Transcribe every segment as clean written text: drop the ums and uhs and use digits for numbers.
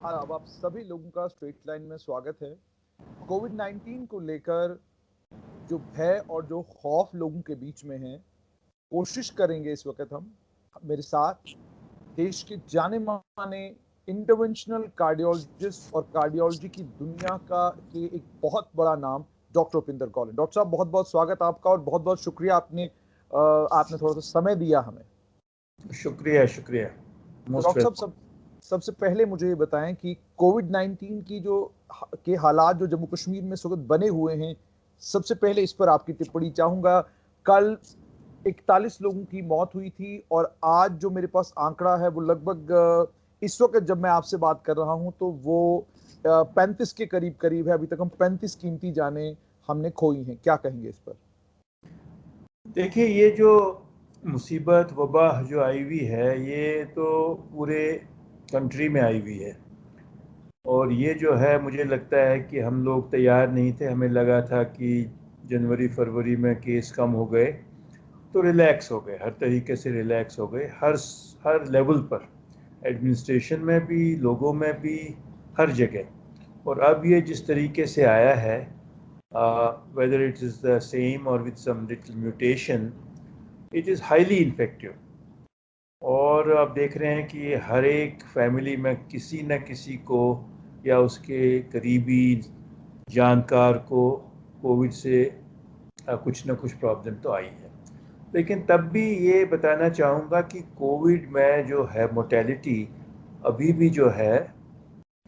अब आप सभी लोगों का स्ट्रेट लाइन में स्वागत है। कोविड 19 को लेकर जो भय और जो खौफ लोगों के बीच में है, कोशिश करेंगे इस वक्त हम मेरे साथ देश के जाने माने इंटरवेंशनल कार्डियोलॉजिस्ट और कार्डियोलॉजी की दुनिया का के एक बहुत बड़ा नाम डॉक्टर उपिंदर कौल। डॉक्टर साहब, बहुत बहुत स्वागत आपका और बहुत बहुत शुक्रिया, आपने थोड़ा सा समय दिया हमें। शुक्रिया शुक्रिया। तो मोस्ट डॉक्टर साहब, वेलकम। सबसे पहले मुझे ये बताएं कि कोविड 19 की जो के हालात जो जम्मू कश्मीर में इस वक्त बने हुए हैं, सबसे पहले इस पर आपकी टिप्पणी चाहूंगा। कल 41 लोगों की मौत हुई थी और आज जो मेरे पास आंकड़ा है वो लगभग इस वक्त जब मैं आपसे बात कर रहा हूं तो वो 35 के करीब करीब है। अभी तक हम 35 कीमती जानें हमने खोई हैं। क्या कहेंगे इस पर? देखिए, ये जो मुसीबत वबा जो आई हुई है, ये तो पूरे कंट्री में आई हुई है। और ये जो है, मुझे लगता है कि हम लोग तैयार नहीं थे। हमें लगा था कि जनवरी फरवरी में केस कम हो गए तो रिलैक्स हो गए, हर तरीके से रिलैक्स हो गए, हर लेवल पर, एडमिनिस्ट्रेशन में भी, लोगों में भी, हर जगह। और अब ये जिस तरीके से आया है, whether it is the same or with some little mutation, it is highly infective। और आप देख रहे हैं कि हर एक फैमिली में किसी न किसी को या उसके करीबी जानकार को कोविड से कुछ न कुछ प्रॉब्लम तो आई है। लेकिन तब भी ये बताना चाहूँगा कि कोविड में जो है मोर्टेलिटी अभी भी जो है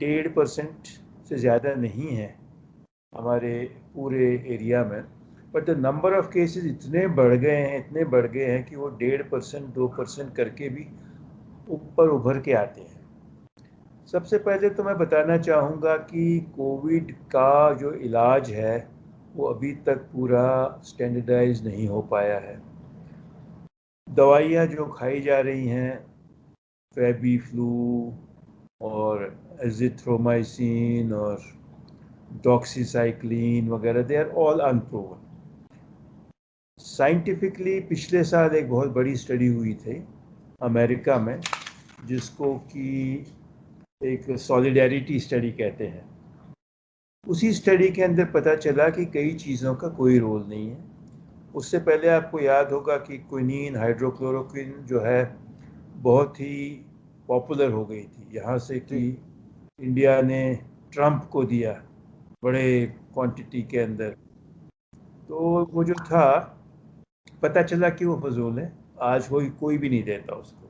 1.5% से ज़्यादा नहीं है हमारे पूरे एरिया में। But the number of cases इतने बढ़ गए हैं, इतने बढ़ गए हैं कि वो 1.5% 2% करके भी ऊपर उभर के आते हैं। सबसे पहले तो मैं बताना चाहूँगा कि कोविड का जो इलाज है वो अभी तक पूरा स्टैंडर्डाइज नहीं हो पाया है। दवाइयाँ जो खाई जा रही हैं, फेबी फ्लू और एजिथ्रोमाइसिन और डॉक्सीसाइक्लिन वगैरह, they are all unproven. Scientifically पिछले साल एक बहुत बड़ी स्टडी हुई थी अमेरिका में, जिसको कि एक सॉलिडेरिटी स्टडी कहते हैं। उसी स्टडी के अंदर पता चला कि कई चीज़ों का कोई रोल नहीं है। उससे पहले आपको याद होगा कि क्विनीन, हाइड्रोक्लोरोक्विन जो है बहुत ही पॉपुलर हो गई थी, यहाँ से जी। कि इंडिया ने ट्रंप को दिया बड़े क्वांटिटी के अंदर। तो वो जो था, पता चला कि वो फजूल है, आज कोई भी नहीं देता उसको।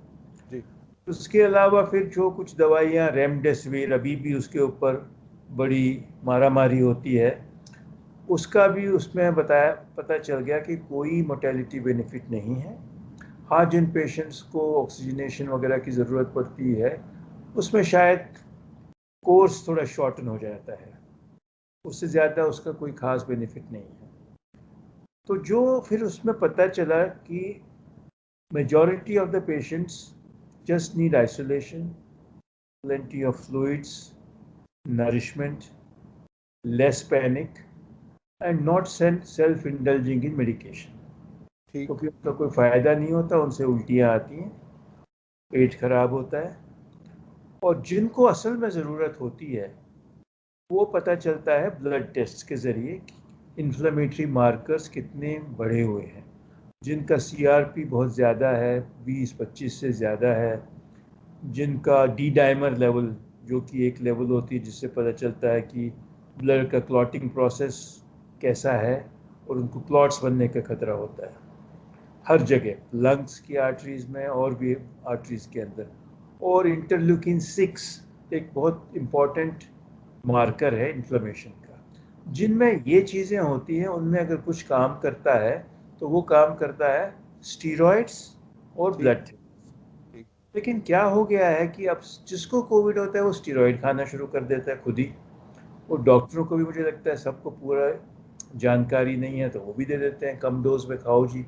जी। उसके अलावा फिर जो कुछ दवाइयाँ, रेमडेसिविर, अभी भी उसके ऊपर बड़ी मारामारी होती है, उसका भी उसमें बताया, पता चल गया कि कोई मोर्टेलिटी बेनिफिट नहीं है। हाँ, जिन पेशेंट्स को ऑक्सीजनेशन वगैरह की ज़रूरत पड़ती है, उसमें शायद कोर्स थोड़ा शॉर्टन हो जाता है, उससे ज़्यादा उसका कोई ख़ास बेनिफिट नहीं है। तो जो फिर उसमें पता चला कि majority of the patients just need isolation, plenty of fluids, nourishment, less panic, and not self-indulging in medication। ठीक। क्योंकि उसका कोई फ़ायदा नहीं होता, उनसे उल्टियाँ आती हैं, पेट खराब होता है। और जिनको असल में ज़रूरत होती है, वो पता चलता है ब्लड टेस्ट के ज़रिए कि इन्फ्लेमेटरी मार्कर्स कितने बढ़े हुए हैं। जिनका सीआरपी बहुत ज़्यादा है, 20-25 से ज़्यादा है, जिनका डी डाइमर लेवल, जो कि एक लेवल होती है जिससे पता चलता है कि ब्लड का क्लॉटिंग प्रोसेस कैसा है, और उनको क्लॉट्स बनने का खतरा होता है हर जगह, लंग्स की आर्टरीज में और भी आर्टरीज के अंदर। और इंटरल्यूकिन 6 एक बहुत इम्पॉर्टेंट मार्कर है इन्फ्लेमेशन का। जिनमें ये चीज़ें होती हैं, उनमें अगर कुछ काम करता है तो वो काम करता है स्टीरॉइड्स और ठीक। ब्लड। ठीक। लेकिन क्या हो गया है कि अब जिसको कोविड होता है वो स्टीरॉइड खाना शुरू कर देता है खुद ही। और डॉक्टरों को भी मुझे लगता है सबको पूरा जानकारी नहीं है, तो वो भी दे देते हैं कम डोज में खाओ जी।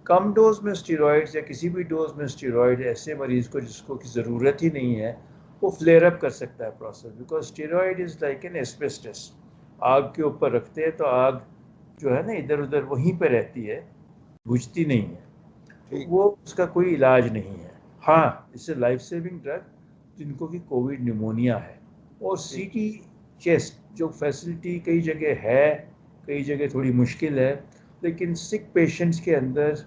कम डोज में स्टीरॉइड्स या किसी भी डोज में स्टीरॉइड ऐसे मरीज को जिसको की ज़रूरत ही नहीं है, वो फ्लेयर अप कर सकता है process. Because steroid is like an asbestos, आग के ऊपर रखते हैं तो आग जो है ना इधर उधर वहीं पे रहती है, बुझती नहीं है। तो ठीक। वो उसका कोई इलाज नहीं है। हाँ, इससे लाइफ सेविंग ड्रग जिनको कि कोविड निमोनिया है, और सीटी चेस्ट जो फैसिलिटी कई जगह है, कई जगह थोड़ी मुश्किल है, लेकिन सिक पेशेंट्स के अंदर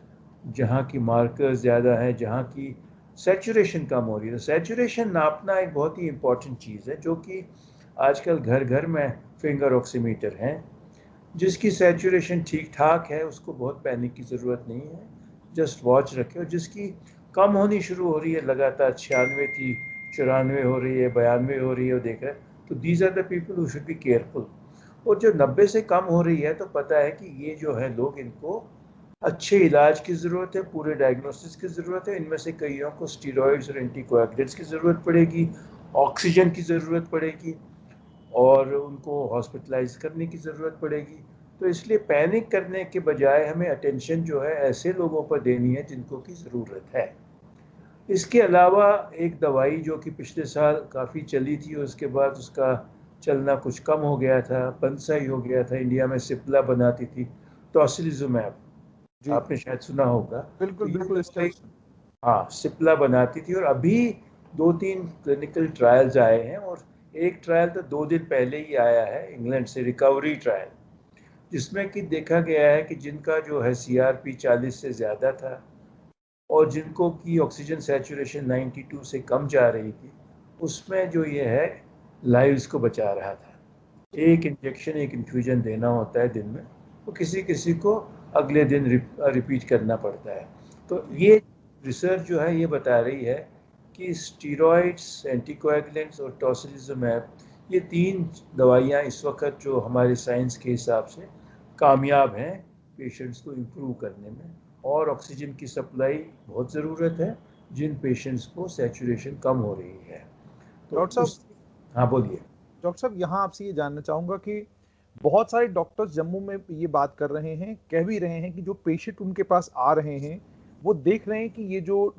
जहाँ की मार्कर्स ज़्यादा है, जहाँ की सैचुरेशन कम हो रही है, तो सैचुरेशन नापना एक बहुत ही इम्पॉर्टेंट चीज़ है, जो कि आजकल घर घर में फिंगर ऑक्सीमीटर हैं। जिसकी सैचुरेशन ठीक ठाक है उसको बहुत पैनिक की ज़रूरत नहीं है, जस्ट वॉच रखें। और जिसकी कम होनी शुरू हो रही है, लगातार 96 थी, 94 हो रही है, 92 हो रही है, वो देख रहे हैं, तो these are the people who should be careful. और जो 90 से कम हो रही है, तो पता है कि ये जो है लोग, इनको अच्छे इलाज की ज़रूरत है, पूरे डायग्नोसिस की ज़रूरत है। इनमें से कईयों को स्टीरॉयड्स और एंटीकोएगुलेंट्स की ज़रूरत पड़ेगी, ऑक्सीजन की ज़रूरत पड़ेगी, और उनको हॉस्पिटलाइज करने की ज़रूरत पड़ेगी। तो इसलिए पैनिक करने के बजाय हमें अटेंशन जो है ऐसे लोगों पर देनी है जिनको की ज़रूरत है। इसके अलावा एक दवाई जो कि पिछले साल काफ़ी चली थी, उसके बाद उसका चलना कुछ कम हो गया था, बंद सा ही हो गया था, इंडिया में सिप्ला बनाती थी, टॉसिलिजुमैब, जी आपने शायद सुना होगा। तो बिल्कुल ये बिल्कुल, इसका दवाई, हाँ, सिप्ला बनाती थी, और अभी 2-3 क्लिनिकल ट्रायल्स आए हैं, और एक ट्रायल तो 2 दिन पहले ही आया है इंग्लैंड से, रिकवरी ट्रायल, जिसमें कि देखा गया है कि जिनका जो है सीआरपी 40 से ज़्यादा था, और जिनको की ऑक्सीजन सैचुरेशन 92 से कम जा रही थी, उसमें जो ये है लाइव्स को बचा रहा था। एक इंजेक्शन, एक इन्फ्यूजन देना होता है दिन में, तो किसी किसी को अगले दिन रिपीट करना पड़ता है। तो ये रिसर्च जो है ये बता रही है कि स्टीरॉइड्स, एंटीकोएगुलेंट्स और टॉसिलिजुमैब, ये 3 दवाइयाँ इस वक्त जो हमारे साइंस के हिसाब से कामयाब हैं पेशेंट्स को इम्प्रूव करने में। और ऑक्सीजन की सप्लाई बहुत ज़रूरत है जिन पेशेंट्स को सैचुरेशन कम हो रही है। तो डॉक्टर साहब, उस, हाँ बोलिए। डॉक्टर साहब यहाँ आपसे ये जानना चाहूंगा कि बहुत सारे डॉक्टर्स जम्मू में ये बात कर रहे हैं, कह भी रहे हैं कि जो पेशेंट उनके पास आ रहे हैं वो देख रहे हैं कि ये जो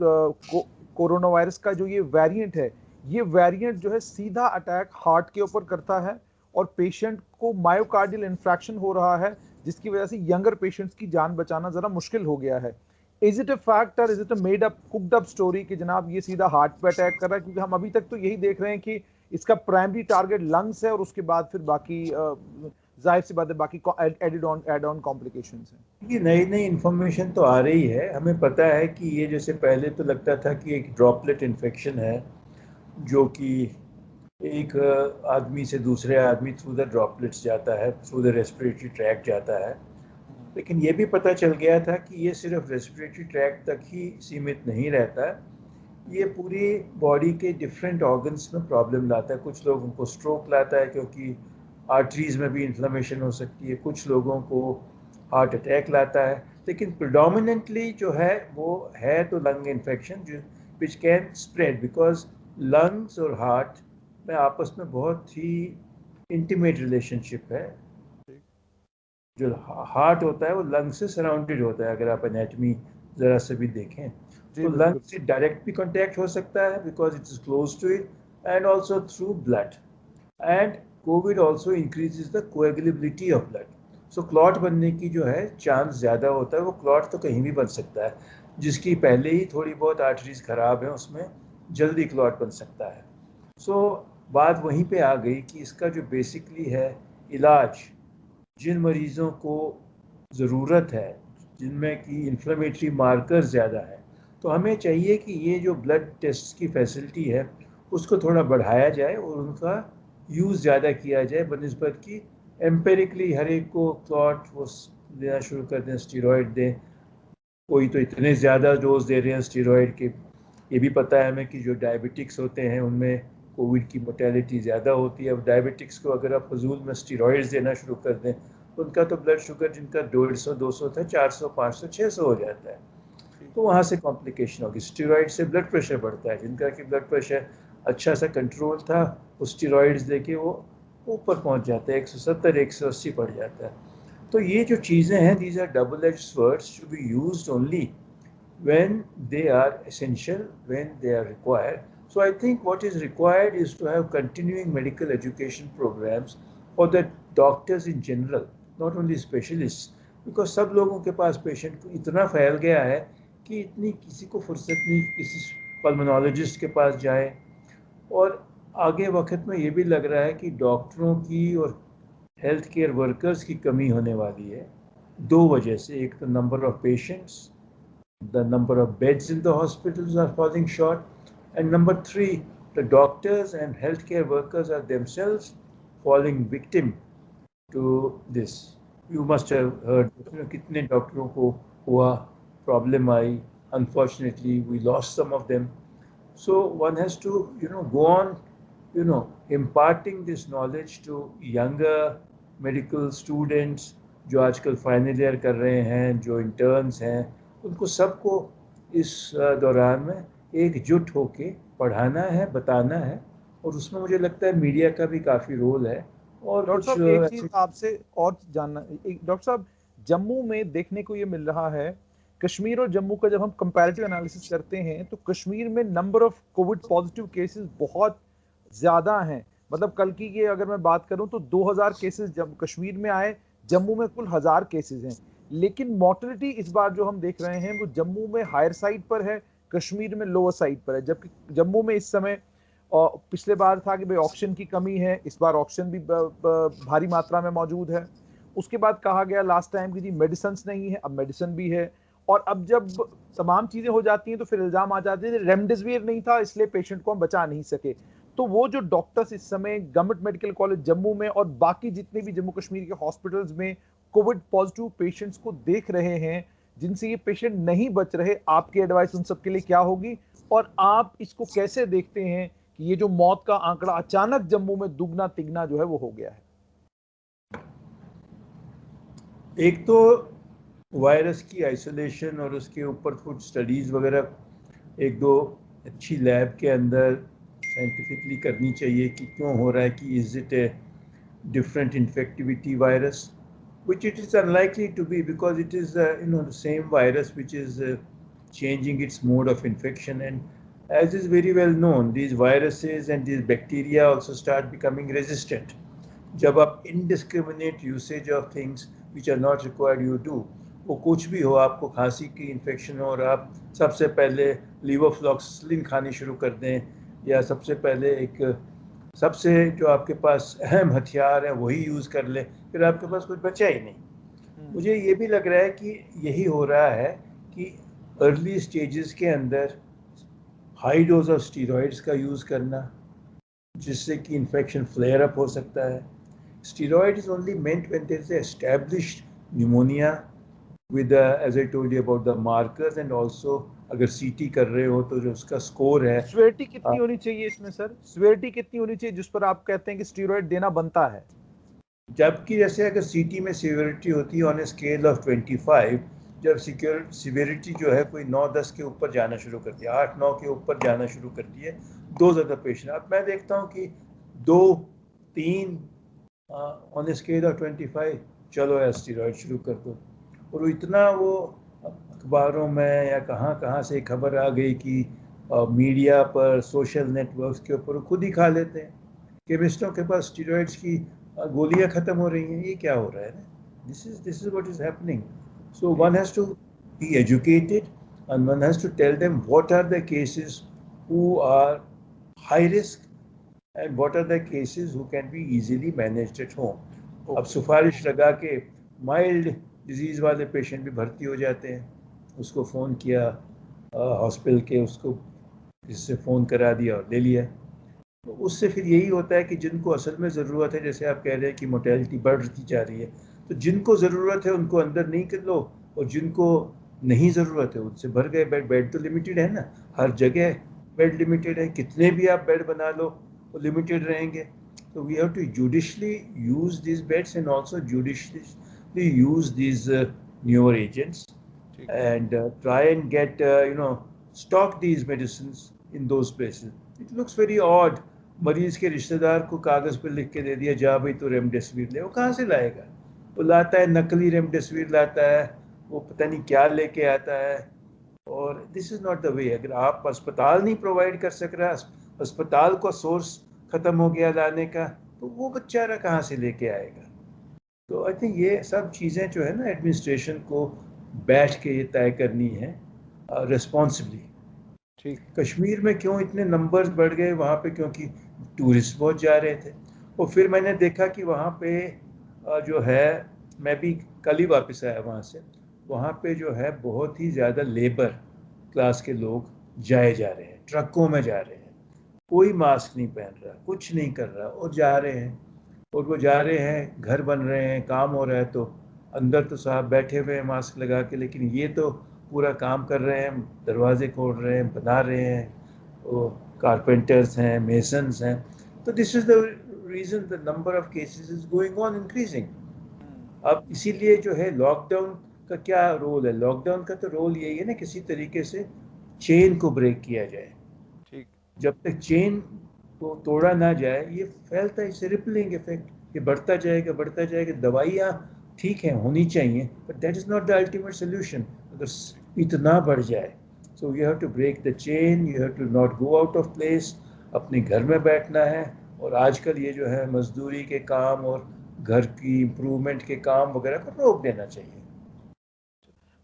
कोरोना वायरस का जो ये वेरिएंट है, ये वेरिएंट जो है सीधा अटैक हार्ट के ऊपर करता है और पेशेंट को मायोकार्डियल इन्फ्रैक्शन हो रहा है, जिसकी वजह से यंगर पेशेंट्स की जान बचाना जरा मुश्किल हो गया है। इज इट अ फैक्ट और is it a made up cooked up story कि जनाब ये सीधा हार्ट पे अटैक कर रहा है? क्योंकि हम अभी तक तो यही देख रहे हैं कि इसका प्राइमरी टारगेट लंग्स है और उसके बाद फिर बाकी जाहिर सी बात है बाकी एड ऑन कॉम्प्लिकेशंस हैं। ये नई नई इन्फॉर्मेशन तो आ रही है, हमें पता है कि ये, जैसे पहले तो लगता था कि एक ड्रॉपलेट इन्फेक्शन है, जो कि एक आदमी से दूसरे आदमी थ्रू द ड्रॉपलेट्स जाता है, थ्रू द रेस्पिरेटरी ट्रैक जाता है। लेकिन ये भी पता चल गया था कि ये सिर्फ रेस्पिरेटरी ट्रैक तक ही सीमित नहीं रहता, ये पूरी बॉडी के डिफरेंट ऑर्गन्स में प्रॉब्लम लाता है। कुछ लोगों को स्ट्रोक लाता है क्योंकि आर्टरीज में भी इन्फ्लेमेशन हो सकती है, कुछ लोगों को हार्ट अटैक लाता है, लेकिन प्रिडोमिनेंटली जो है वो है तो लंग इन्फेक्शन, जो which can spread, because lungs और हार्ट में आपस में बहुत ही इंटीमेट रिलेशनशिप है। जो हार्ट होता है वो लंग से सराउंडेड होता है, अगर आप एनाटमी ज़रा से भी देखें, जी तो लंग बिल्कुल। से डायरेक्ट भी कॉन्टैक्ट हो सकता है because it is close to it, and also through blood, and COVID also increases the coagulability of blood. So clot बनने की जो है चांस ज़्यादा होता है, वो क्लॉट तो कहीं भी बन सकता है, जिसकी पहले ही थोड़ी बहुत आर्टरीज ख़राब है उसमें जल्दी क्लॉट बन सकता है। सो बात वहीं पे आ गई कि इसका जो बेसिकली है इलाज, जिन मरीज़ों को ज़रूरत है, जिनमें कि इन्फ्लेमेटरी मार्कर ज़्यादा है, तो हमें चाहिए कि ये जो ब्लड टेस्ट की फैसिलिटी है उसको थोड़ा बढ़ाया जाए और उनका यूज़ ज़्यादा किया जाए, बनिस्बत कि एम्पेरिकली हर एक को क्लॉट वो देना शुरू कर दें, स्टीरॉयड दें। कोई तो इतने ज़्यादा डोज दे रहे हैं स्टीरॉयड के। ये भी पता है हमें कि जो डायबिटिक्स होते हैं उनमें कोविड की मोर्टेलिटी ज़्यादा होती है। अब डायबिटिक्स को अगर आप फजूल में स्टीरॉयड्स देना शुरू कर दें, उनका तो ब्लड शुगर जिनका 150 200 था, 400 500 600 हो जाता है, तो वहाँ से कॉम्प्लिकेशन होगी। स्टीरॉयड से ब्लड प्रेशर बढ़ता है, जिनका कि ब्लड प्रेशर अच्छा सा कंट्रोल था, वो स्टीरॉयड्स लेके वो ऊपर पहुँच जाता है, 170 180 पड़ जाता है। तो ये जो चीज़ें हैं, these are double edge swords to be used only when they are essential, when they are required. So I think what is required is to have continuing medical education programs for the doctors in general, not only specialists, because सब लोगों के पास patient इतना फैल गया है कि इतनी किसी को फुर्सत नहीं किसी पल्मोनोलॉजिस्ट के पास जाए, और आगे वक्त में ये भी लग रहा है कि डॉक्टरों की और हेल्थ केयर वर्कर्स की कमी होने वाली है, दो वजह से। एक तो number of patients, the number of beds in the hospitals are falling short, and number three, the doctors and healthcare workers are themselves falling victim to this. You must have heard, kitne doctors ko hua problem I, unfortunately we lost some of them. So one has to go on imparting this knowledge to younger medical students जो आजकल final year कर रहे हैं, जो interns हैं, उनको सबको इस दौरान में एकजुट होके पढ़ाना है, बताना है। और उसमें मुझे लगता है मीडिया का भी काफ़ी रोल है। और डॉक्टर कुछ साहब एक चीज ऐसे आपसे और जानना, एक डॉक्टर साहब, जम्मू में देखने को ये मिल रहा है, कश्मीर और जम्मू का जब हम कंपैरेटिव एनालिसिस करते हैं तो कश्मीर में number of Covid positive cases बहुत ज्यादा हैं। मतलब कल की ये अगर मैं बात करूं तो 2000 केसेस जब कश्मीर में आए, जम्मू में कुल 1000 केसेस हैं। लेकिन मोर्टेलिटी इस बार जो हम देख रहे हैं वो जम्मू में हायर साइड पर है, कश्मीर में लोअर साइड पर है। जबकि जम्मू में इस समय, और पिछले बार था कि भाई ऑक्सीजन की कमी है, इस बार ऑक्सीजन भी भारी मात्रा में मौजूद है। उसके बाद कहा गया लास्ट टाइम कि जी मेडिसिन नहीं है, अब मेडिसिन भी है। और अब जब तमाम चीजें हो जाती हैं तो फिर इल्जाम आ जाते हैं रेमडेसिविर नहीं था इसलिए पेशेंट को हम बचा नहीं सके। तो वो जो डॉक्टर्स इस समय गवर्नमेंट मेडिकल कॉलेज जम्मू में और बाकी जितने भी जम्मू कश्मीर के हॉस्पिटल्स में कोविड पॉजिटिव पेशेंट्स को देख रहे हैं, जिनसे ये पेशेंट नहीं बच रहे, आपकी एडवाइस उन सबके लिए क्या होगी? और आप इसको कैसे देखते हैं कि ये जो मौत का आंकड़ा अचानक जम्मू में दुगना तिगना जो है वो हो गया है? एक तो वायरस की आइसोलेशन और उसके ऊपर कुछ स्टडीज़ वगैरह एक दो अच्छी लैब के अंदर साइंटिफिकली करनी चाहिए कि क्यों हो रहा है, कि is it A different infectivity virus, which it is unlikely to be because it is the same virus which is changing its mode of infection. And as is very well known, these viruses and these bacteria also start becoming resistant जब आप indiscriminate usage of things which are not required you do। वो कुछ भी हो, आपको खांसी की infection हो और आप सबसे पहले लीवोफ्लॉक्सिसिन खानी शुरू कर दें, या सबसे पहले एक सबसे जो आपके पास अहम हथियार है वही यूज़ कर ले, फिर आपके पास कुछ बचा ही नहीं। मुझे ये भी लग रहा है कि यही हो रहा है कि अर्ली स्टेजेस के अंदर हाई डोज ऑफ स्टीरॉइड्स का यूज़ करना, जिससे कि इन्फेक्शन फ्लेयर अप हो सकता है। Steroid is only meant when there is established pneumonia with as I told you about the markers, and also अगर सीटी कर रहे हो तो जो उसका स्कोर है। सिवियरिटी कितनी होनी चाहिए इसमें सर? सिवियरिटी कितनी होनी चाहिए जिस पर आप कहते हैं कि स्टीरॉइड देना बनता है? जबकि जैसे अगर सीटी में सिवियरिटी होती है ऑन ए स्केल ऑफ 25, जब सिवियरिटी जो है कोई 9-10 के ऊपर जाना शुरू करती है, 8-9 के ऊपर जाना शुरू करती है, दो ज़्यादा पेशेंट। अब मैं देखता हूँ कि 2-3 ऑन ए स्केल ऑफ 25, चलो यार स्टीरॉइड शुरू कर दो। और इतना वो अखबारों में या कहाँ कहाँ से खबर आ गई कि मीडिया पर, सोशल नेटवर्क्स के ऊपर खुद ही खा लेते हैं। केमिस्टों के पास स्टीरॉइड्स की गोलियां ख़त्म हो रही हैं। ये क्या हो रहा है ना? This is what is happening. So one has to be educated and one has to tell them what are the cases who are high risk and what are the cases who can be easily managed at home. अब सिफारिश लगा के mild disease वाले patient भी भर्ती हो जाते हैं, उसको फ़ोन किया हॉस्पिटल के, उसको इससे फ़ोन करा दिया और ले लिया। तो उससे फिर यही होता है कि जिनको असल में ज़रूरत है, जैसे आप कह रहे हैं कि मोर्टेलिटी बढ़ती जा रही है, तो जिनको ज़रूरत है उनको अंदर नहीं कर लो, और जिनको नहीं ज़रूरत है उनसे भर गए बेड। बेड तो लिमिटेड है ना, हर जगह बेड लिमिटेड है, कितने भी आप बेड बना लो वो लिमिटेड रहेंगे। तो we have to judiciously use this beds and also judiciously use this newer agents and try and get stock these medicines in those places. It looks very odd, मरीज के रिश्तेदार को कागज पर लिख के दे दिया, जा भाई तो रेमडेसिविर ले। वो कहाँ से लाएगा? वो लाता है नकली रेमडेसिविर लाता है, वो पता नहीं क्या लेके आता है। और this is not the way. अगर आप अस्पताल नहीं प्रोवाइड कर सक रहा, अस्पताल का सोर्स खत्म हो गया लाने का, तो वो बेचारा कहाँ से लेके आएगा? तो आई थिंक ये सब चीज़ें जो है ना, एडमिनिस्ट्रेशन को बैठ के ये तय करनी है रिस्पॉन्सिबली। ठीक। कश्मीर में क्यों इतने नंबर्स बढ़ गए वहाँ पे? क्योंकि टूरिस्ट बहुत जा रहे थे। और फिर मैंने देखा कि वहाँ पे जो है, मैं भी कल ही वापस आया वहाँ से, वहाँ पे जो है बहुत ही ज़्यादा लेबर क्लास के लोग जाए जा रहे हैं, ट्रकों में जा रहे हैं, कोई मास्क नहीं पहन रहा, कुछ नहीं कर रहा, और जा रहे हैं। और वो जा रहे हैं, घर बन रहे हैं, काम हो रहा है, तो अंदर तो साहब बैठे हुए हैं मास्क लगा के, लेकिन ये तो पूरा काम कर रहे हैं, दरवाजे खोल रहे हैं, बना रहे हैं, वो कारपेंटर्स हैं, मेसन्स हैं। तो this is the reason the number of cases is going on increasing. अब इसीलिए जो है लॉकडाउन का क्या रोल है? लॉकडाउन का तो रोल यही है ना, किसी तरीके से चेन को ब्रेक किया जाए। ठीक। जब तक चेन को तोड़ा ना जाए, ये फैलता है, इसे रिपलिंग इफेक्ट, ये बढ़ता जाएगा। दवाइयाँ ठीक है, होनी चाहिए, but that is not the ultimate solution. अगर इतना बढ़ जाए, so you have to break the chain, you have to not go out of place, अपने घर में बैठना है। और आजकल ये जो है मजदूरी के काम और घर की इम्प्रूवमेंट के काम वगैरह को रोक देना चाहिए।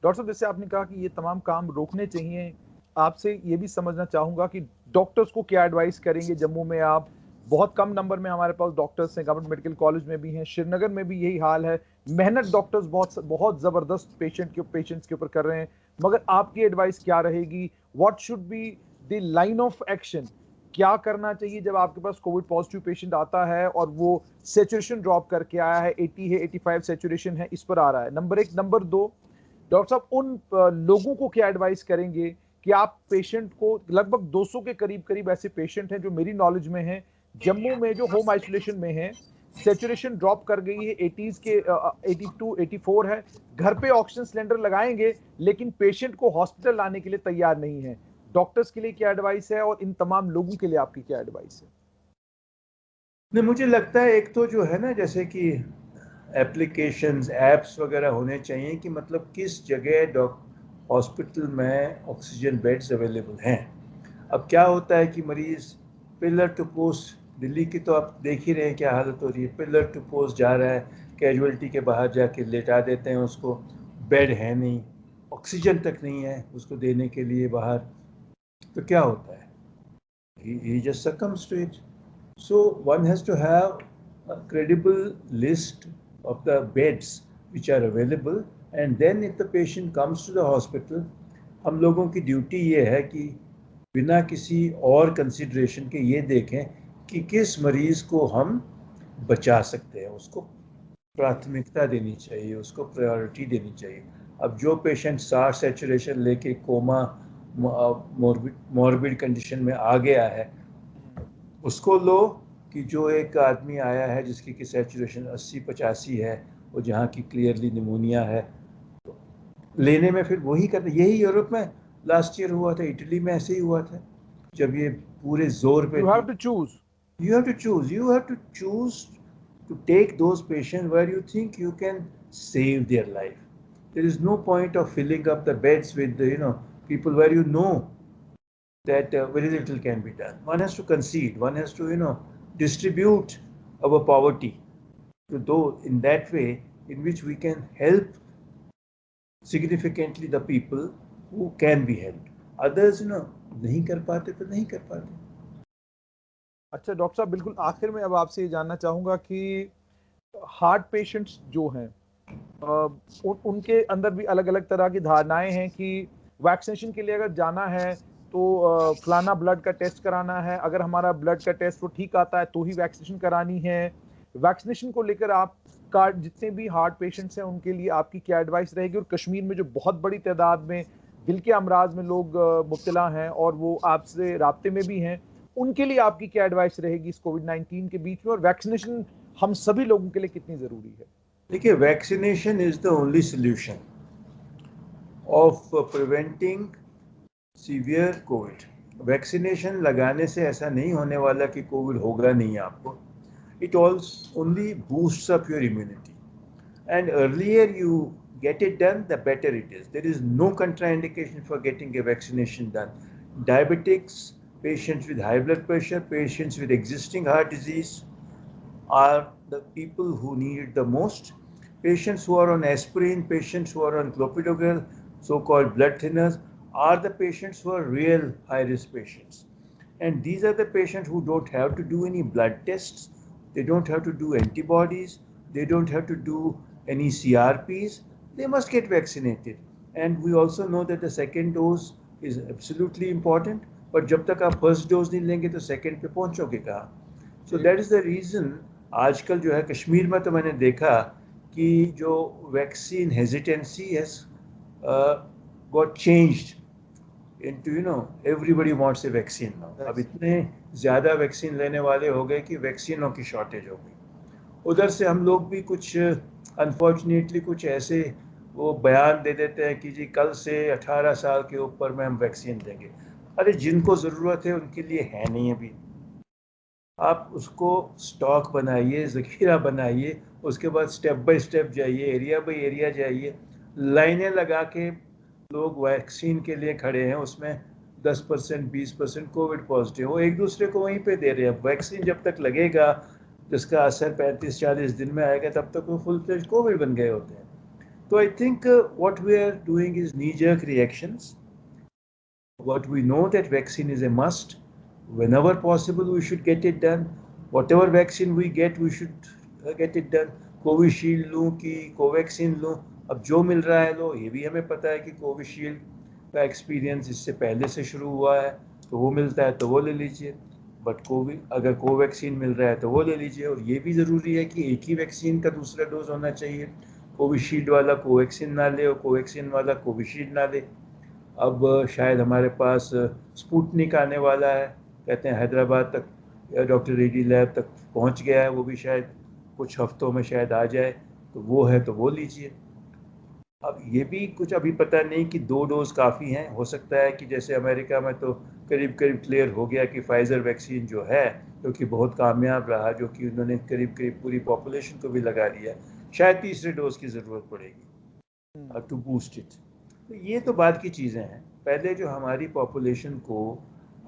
डॉक्टर साहब, जैसे आपने कहा कि ये तमाम काम रोकने चाहिए, आपसे ये भी समझना चाहूंगा कि डॉक्टर्स को क्या एडवाइस करेंगे? जम्मू में आप बहुत कम नंबर में हमारे पास डॉक्टर्स हैं, गवर्नमेंट मेडिकल कॉलेज में भी हैं, श्रीनगर में भी यही हाल है। मेहनत डॉक्टर्स बहुत बहुत जबरदस्त पेशेंट्स के ऊपर कर रहे हैं, मगर आपकी एडवाइस क्या रहेगी? What should be the line of action? क्या करना चाहिए जब आपके पास कोविड पॉजिटिव पेशेंट आता है और वो सेचुरेशन ड्रॉप करके आया है, 80 है, 85 सेचुरेशन है, इस पर आ रहा है? नंबर एक। नंबर दो, डॉक्टर साहब उन लोगों को क्या एडवाइस करेंगे कि आप पेशेंट को, लगभग 200 के करीब करीब ऐसे पेशेंट हैं जो मेरी नॉलेज में हैं जम्मू में, जो होम आइसोलेशन में हैं, सेचुरेशन ड्रॉप कर गई है, 80s के 82 84 है, घर पे ऑक्सीजन सिलेंडर लगाएंगे लेकिन पेशेंट को हॉस्पिटल लाने के लिए तैयार नहीं है। डॉक्टर्स के लिए क्या एडवाइस है और इन तमाम लोगों के लिए आपकी क्या एडवाइस है? नहीं, मुझे लगता है एक तो जो है ना, जैसे कि एप्लीकेशंस, ऐप्स वगैरह होने चाहिए कि मतलब किस जगह हॉस्पिटल में ऑक्सीजन बेड्स अवेलेबल हैं। अब क्या होता है कि मरीज़ पिलर टू पोस्ट, दिल्ली की तो आप देख ही रहे हैं क्या हालत हो रही है, पिलर टू पोस्ट जा रहा है, कैजुअलिटी के बाहर जाके लेटा देते हैं उसको, बेड है नहीं, ऑक्सीजन तक नहीं है उसको देने के लिए बाहर, तो क्या होता है? He just succumbs to it. So one has to have a credible list of the beds which are available, and then if the patient comes to the hospital, हम लोगों की ड्यूटी ये है कि बिना किसी और कंसिडरेशन के ये देखें कि किस मरीज़ को हम बचा सकते हैं, उसको प्राथमिकता देनी चाहिए, उसको प्रायोरिटी देनी चाहिए। अब जो पेशेंट 60 सैचुरेशन लेके कोमा मॉर्बिड कंडीशन में आ गया है, उसको लो, कि जो एक आदमी आया है जिसकी कि सैचुरेशन 80-85 है, और जहाँ की क्लियरली निमोनिया है, तो लेने में फिर वही करते। यही यूरोप में लास्ट ईयर हुआ था, इटली में ऐसे ही हुआ था, जब ये पूरे जोर पे यू हैव थी। To choose. You have to choose to take those patients where you think you can save their life. There is no point of filling up the beds with people where you know that very little can be done. One has to concede. One has to distribute our poverty to those in that way in which we can help significantly the people who can be helped. Others नहीं कर पाते तो नहीं कर पाते। अच्छा doctor साहब, बिल्कुल आखिर में अब आपसे ये जानना चाहूंगा कि हार्ट पेशेंट्स जो हैं, उनके अंदर भी अलग अलग तरह की धारणाएं हैं कि वैक्सीनेशन के लिए अगर जाना है तो फलाना ब्लड का टेस्ट कराना है, अगर हमारा ब्लड का टेस्ट वो ठीक आता है तो ही वैक्सीनेशन करानी है। वैक्सीनेशन को लेकर आपका, जितने भी हार्ट पेशेंट्स हैं उनके लिए आपकी क्या एडवाइस रहेगी? और कश्मीर में जो बहुत बड़ी तादाद में दिल के अमराज में लोग मुब्तला हैं और वो आपसे राब्ते में भी हैं, उनके लिए आपकी क्या एडवाइस रहेगी इस कोविड-19 के बीच में? और वैक्सीनेशन हम सभी लोगों के लिए कितनी जरूरी है? देखिए, vaccination is the only solution of preventing severe Covid. Vaccination लगाने से ऐसा नहीं होने वाला कि कोविड होगा नहीं आपको। It only boosts up your immunity, and earlier you get it done, the better it is. There is no contraindication for getting a vaccination done. Diabetics, patients with high blood pressure, patients with existing heart disease are the people who need it the most. Patients who are on aspirin, patients who are on clopidogrel, so-called blood thinners, are the patients who are real high-risk patients. And these are the patients who don't have to do any blood tests, they don't have to do antibodies, they don't have to do any CRPs, they must get vaccinated. And we also know that the second dose is absolutely important, but जब तक आप first dose नहीं लेंगे तो second पे पहुंचोगे कहाँ? So that is the reason आजकल जो है कश्मीर में तो मैंने देखा कि जो vaccine hesitancy has got changed into everybody wants a vaccine now. अब इतने ज़्यादा वैक्सीन लेने वाले हो गए कि वैक्सीनों की शॉर्टेज हो गई। उधर से हम लोग भी कुछ अनफॉर्चुनेटली कुछ ऐसे वो बयान दे देते हैं कि जी कल से 18 साल के ऊपर में हम वैक्सीन देंगे। अरे जिनको ज़रूरत है उनके लिए है नहीं अभी। आप उसको स्टॉक बनाइए, ज़खीरा बनाइए, उसके बाद स्टेप बाय स्टेप जाइए, एरिया बाय एरिया जाइए, लाइनें लगा के लोग वैक्सीन के लिए खड़े हैं, उसमें 10% 20% कोविड पॉजिटिव, वो एक दूसरे को वहीं पे दे रहे हैं। वैक्सीन जब तक लगेगा, जिसका असर 35-40 दिन में आएगा, तब तक वो फुल फ्लेज कोविड बन गए होते हैं। तो I think what we are doing is knee jerk reactions. What we know that vaccine is a must. Whenever possible, we should get it done. Whatever vaccine we get, we should get it done. Covishield लूँ कि Covaxin लूँ, अब जो मिल रहा है लो। ये भी हमें पता है कि कोविशील्ड का एक्सपीरियंस इससे पहले से शुरू हुआ है, तो वो मिलता है तो वो ले लीजिए। बट अगर कोवैक्सीन मिल रहा है तो वो ले लीजिए। और ये भी ज़रूरी है कि एक ही वैक्सीन का दूसरा डोज होना चाहिए। कोविशील्ड वाला कोवैक्सीन ना ले और कोवैक्सीन वाला कोविशील्ड ना ले। अब शायद हमारे पास स्पुतनिक आने वाला है, कहते हैं हैदराबाद तक या डॉक्टर रेड्डी लैब तक पहुंच गया है, वो भी शायद कुछ हफ्तों में शायद आ जाए, तो वो है तो वो लीजिए। अब ये भी कुछ अभी पता नहीं कि 2 डोज काफ़ी हैं। हो सकता है कि जैसे अमेरिका में तो करीब करीब क्लियर हो गया कि फाइज़र वैक्सीन जो है, क्योंकि बहुत कामयाब रहा, जो कि उन्होंने करीब करीब पूरी पॉपुलेशन को भी लगा दिया, शायद तीसरे डोज की ज़रूरत पड़ेगी टू बूस्ट इट। तो ये तो बात की चीज़ें हैं। पहले जो हमारी पॉपुलेशन को,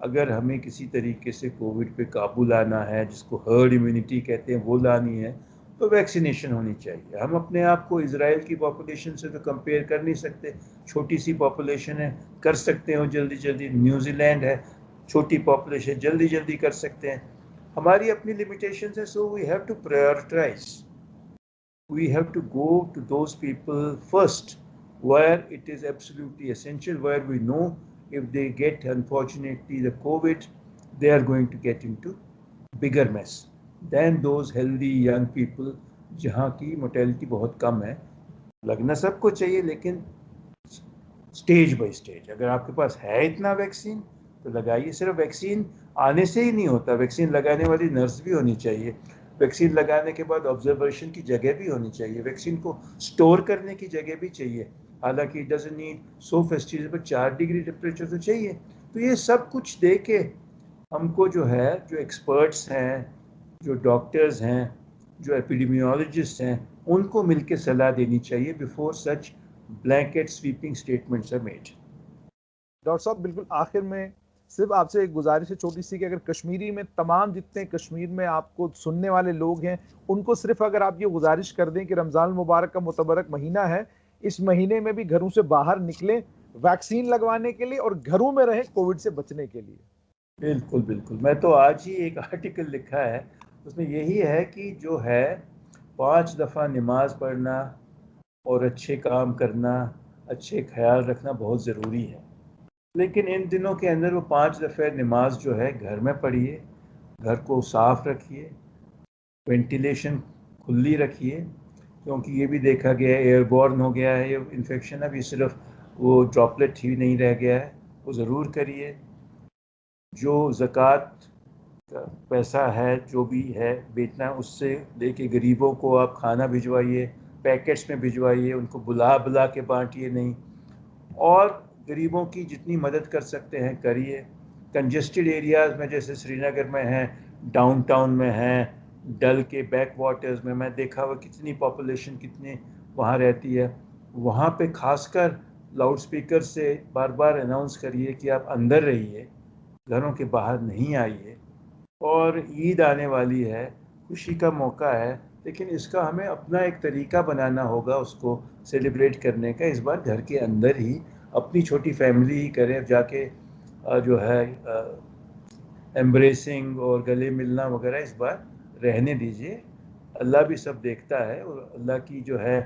अगर हमें किसी तरीके से कोविड पे काबू लाना है, जिसको हर्ड इम्यूनिटी कहते हैं, वो लानी है, तो वैक्सीनेशन होनी चाहिए। हम अपने आप को इजराइल की पॉपुलेशन से तो कंपेयर कर नहीं सकते, छोटी सी पॉपुलेशन है, कर सकते हो जल्दी जल्दी। न्यूजीलैंड है, छोटी पॉपुलेशन, जल्दी जल्दी कर सकते हैं। हमारी अपनी लिमिटेशंस है, so we have to prioritise, we have to go to those people first where it is absolutely essential, where we know if they get unfortunately the COVID, they are going to get into bigger mess than those healthy young people जहाँ की mortality बहुत कम है। लगना सबको चाहिए, लेकिन stage by stage. अगर आपके पास है इतना वैक्सीन तो लगाइए। सिर्फ वैक्सीन आने से ही नहीं होता, वैक्सीन लगाने वाली नर्स भी होनी चाहिए, वैक्सीन लगाने के बाद ऑब्जर्वेशन की जगह भी होनी चाहिए, वैक्सीन को स्टोर करने की जगह भी चाहिए। हालांकि it doesn't need so festive, पर 4 डिग्री टेम्परेचर तो चाहिए। तो ये सब कुछ दे के हमको जो है, जो एक्सपर्ट्स हैं, जो डॉक्टर्स हैं, जो एपिडेमियोलॉजिस्ट हैं, उनको मिलकर सलाह देनी चाहिए before such blanket sweeping statements are made. Doctor साहब, बिल्कुल आखिर में सिर्फ आपसे एक गुजारिश है छोटी सी, कि अगर कश्मीरी में तमाम जितने कश्मीर में आपको सुनने वाले लोग हैं, उनको सिर्फ अगर आप ये गुजारिश कर दें कि रमज़ान मुबारक का मुतबरक महीना है, इस महीने में भी घरों से बाहर निकलें वैक्सीन लगवाने के लिए और घरों में रहें कोविड से बचने के लिए। बिल्कुल बिल्कुल। मैं तो आज ही एक आर्टिकल लिखा है, उसमें यही है कि जो है 5 दफ़ा नमाज पढ़ना और अच्छे काम करना, अच्छे ख्याल रखना बहुत ज़रूरी है। लेकिन इन दिनों के अंदर वो 5 दफ़े नमाज जो है घर में पढ़िए, घर को साफ रखिए, वेंटिलेशन खुली रखिए, क्योंकि ये भी देखा गया है एयरबॉर्न हो गया है ये इन्फेक्शन। अभी सिर्फ वो ड्रॉपलेट ही नहीं रह गया है, वो ज़रूर करिए। जो ज़कात का पैसा है जो भी है बेचना, उससे लेके गरीबों को आप खाना भिजवाइए, पैकेट्स में भिजवाइए, उनको बुला बुला के बांटिए नहीं। और गरीबों की जितनी मदद कर सकते हैं करिए। कंजेस्टेड एरियाज़ में जैसे श्रीनगर में हैं, डाउनटाउन में हैं, डल के बैक वाटर्स में, मैं देखा हुआ कितनी पॉपुलेशन कितनी वहाँ रहती है। वहाँ पे खासकर लाउड स्पीकर से बार बार अनाउंस करिए कि आप अंदर रहिए, घरों के बाहर नहीं आइए। और ईद आने वाली है, खुशी का मौका है, लेकिन इसका हमें अपना एक तरीका बनाना होगा उसको सेलिब्रेट करने का। इस बार घर के अंदर ही अपनी छोटी फैमिली ही करें, जाके जो है एम्ब्रेसिंग और गले मिलना वगैरह इस बार रहने दीजिए। अल्लाह भी सब देखता है, और अल्लाह की जो है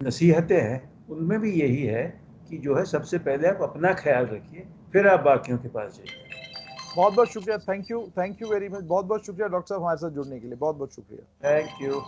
नसीहतें हैं उनमें भी यही है कि जो है सबसे पहले आप अपना ख्याल रखिए, फिर आप बाकियों के पास जाइए। बहुत बहुत शुक्रिया, थैंक यू वेरी मच, बहुत बहुत शुक्रिया डॉक्टर साहब हमारे साथ जुड़ने के लिए, बहुत बहुत शुक्रिया। Thank you.